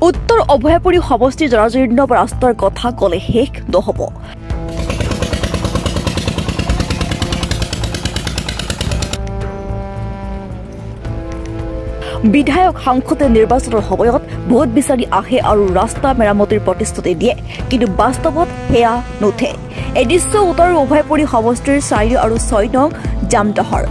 উত্তৰ অভয়াপুৰী সমষ্টিৰ জৰাজীৰ্ণ ৰাস্তাৰ কথা ক'লে শেষ নহ'ব। বিধায়ক সাংসদে নিৰ্বাচনৰ সময়ত ভোট বিচাৰি আহে আৰু ৰাস্তা মেৰামতিৰ প্ৰতিশ্ৰুতি দিয়ে, কিন্তু বাস্তৱত সেয়া নুঠে। এই দৃশ্য উত্তৰ অভয়াপুৰী সমষ্টিৰ 4 আৰু 6 নং জামদাহৰ।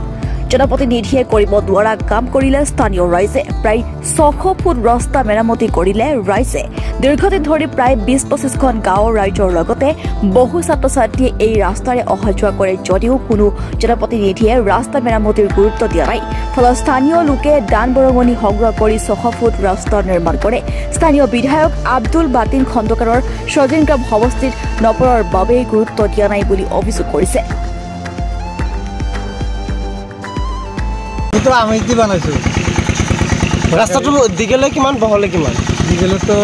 জনপ্ৰতিনিধিয়ে কৰিব নোৱাৰা কাম কৰিলে স্থানীয় ৰাইজে। প্ৰায় 600 ফুট ৰাস্তা মেৰামতি কৰিলে ৰাইজে। দীৰ্ঘদিন ধৰি প্ৰায় 20-25খন গাঁৱৰ ৰাইজৰ লগতে বহু ছাত্ৰ ছাত্ৰীয়ে এই ৰাস্তাৰে অহা যোৱা কৰে যদিও কোনো জনপ্ৰতিনিধিয়ে ৰাস্তা মেৰামতিৰ গুৰুত্ব দিয়া নাই। ফলত স্থানীয় লোকে দান বৰঙণি সংগ্ৰহ কৰি 600 ফুট ৰাস্তা নিৰ্মাণ কৰে। স্থানীয় বিধায়ক আব্দুল বাতিন খণ্ডকাৰৰ সজিনগ্ৰাম সমষ্টিত নপৰাৰ বাবে গুৰুত্ব দিয়া নাই বুলি অভিযোগ কৰিছে। আমি কি বানাইছো ৰাস্তাটো দীঘলে কিমান বহলে কিমান? দীঘলেতো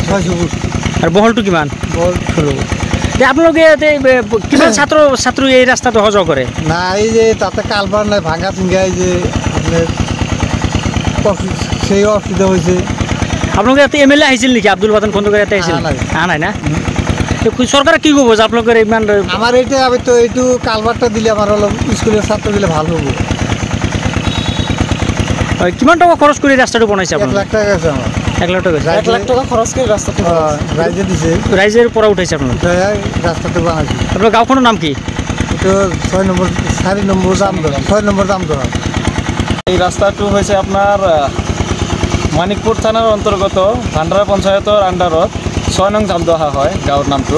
600 ফুট আৰু বহলটো কিমান? বহল 16 ফুট। আপোনালোকে কিমান ছাত্ৰ এই ৰাস্তাটো সহযোগ কৰে? না এই যে তাতে কালভার নাই, ভাঙা চিঙ্গা, এই যে আপনার সেই অসুবিধা হয়েছে। আপোনালোকে ইয়াতে এম এল এ আহিছিল নেকি? আব্দুল বাতিন খণ্ডকার ইয়াতে আহিছিল? নাই না। সরকারে কি করবো যে আপনাদের ইমান? আমার এইটা আমি তো এইটু কালভারটা দিলে আমার অলপ স্কুলের ছাত্র দিলে ভালো হবো। কিমান টাকা খরচ করে রাস্তাটা বানাইছে? 1 লাখ টাকা আছে আমার। 1 লাখ টাকা? 1 লাখ টাকা খরচ করে রাস্তাটা রাইজে দিছে। রাইজের পড়া উঠাইছে আপনার রাস্তাটা বানাইছে। আপনার গাঁওখনের নাম কি? এটা 4 নম্বর জামদরা। 6 নম্বর জামদরা। এই রাস্তাটো হয়েছে আপনার মানিকপুর থানার অন্তর্গত ভান্ডারা পঞ্চায়েতের আন্ডারত 6 নং জামদহা হয় গাঁৱৰ নামটো।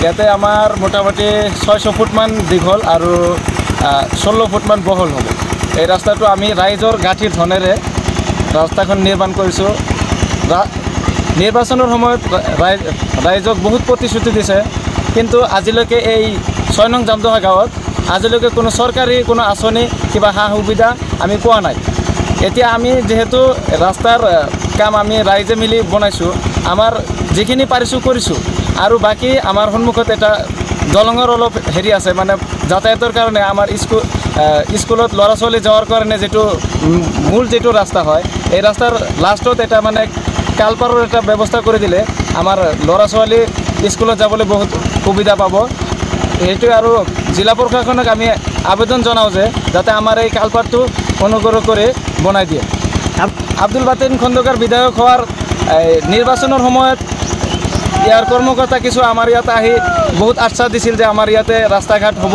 ইয়াতে আমাৰ মোটামুটি 600 ফুটমান দীঘল আৰু 16 ফুটমান বহল হ'ব। এই ৰাস্তাটো আমি ৰাইজৰ গাঁঠিৰ ধনেৰে ৰাস্তাখন নিৰ্মাণ কৰিছোঁ। নিৰ্বাচনৰ সময়ত ৰাইজক বহুত প্ৰতিশ্ৰুতি দিছে, কিন্তু আজিলৈকে এই 6 নং জামদহা গাঁৱত আজিলৈকে কোনো চৰকাৰী কোনো আঁচনি কিবা সা সুবিধা আমি পোৱা নাই। এতিয়া আমি যেহেতু ৰাস্তাৰ কাম আমি ৰাইজে মিলি বনাইছোঁ, আমাৰ যিখিনি পাৰিছোঁ কৰিছোঁ, আৰু বাকী আমাৰ সন্মুখত এটা দলঙৰ অলপ হেৰি আছে, মানে যাতায়াতৰ কাৰণে আমাৰ স্কুলত ল'ৰা ছোৱালী যোৱাৰ কাৰণে যিটো মূল যিটো ৰাস্তা হয়, এই ৰাস্তাৰ লাষ্টত এটা মানে কালপাৰৰ এটা ব্যৱস্থা কৰি দিলে আমাৰ ল'ৰা ছোৱালী স্কুলত যাবলৈ বহুত সুবিধা পাব। এইটোৱে আৰু জিলা প্ৰশাসনক আমি আবেদন জনাওঁ যে যাতে আমাৰ এই কালপাৰটো অনুগ্ৰহ কৰি বনাই দিয়ে। আব্দুল বাতিন খণ্ডকাৰ বিধায়ক হোৱাৰ নিৰ্বাচনৰ সময়ত ইয়াৰ কৰ্মকৰ্তা কিছু আমাৰ ইয়াত আহি বহুত আশ্বাস দিছিল যে আমাৰ ইয়াতে ৰাস্তা ঘাট হ'ব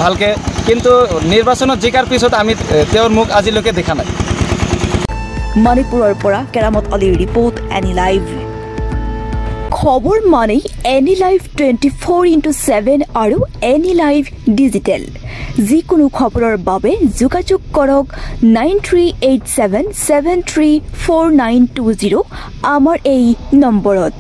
ভালকৈ, কিন্তু নিৰ্বাচনত জিকাৰ পিছত আমি তেওঁৰ মুখ আজিলৈকে দেখা নাই। মণিপুৰৰ পৰা কেৰামত আলীৰ ৰিপৰ্ট, এনি লাইভ। খবৰ মানে এনি লাইভ 24/7 আৰু এনি লাইভ ডিজিটেল। যিকোনো খবৰৰ বাবে যোগাযোগ কৰক 9387734920 আমাৰ এই নম্বৰত।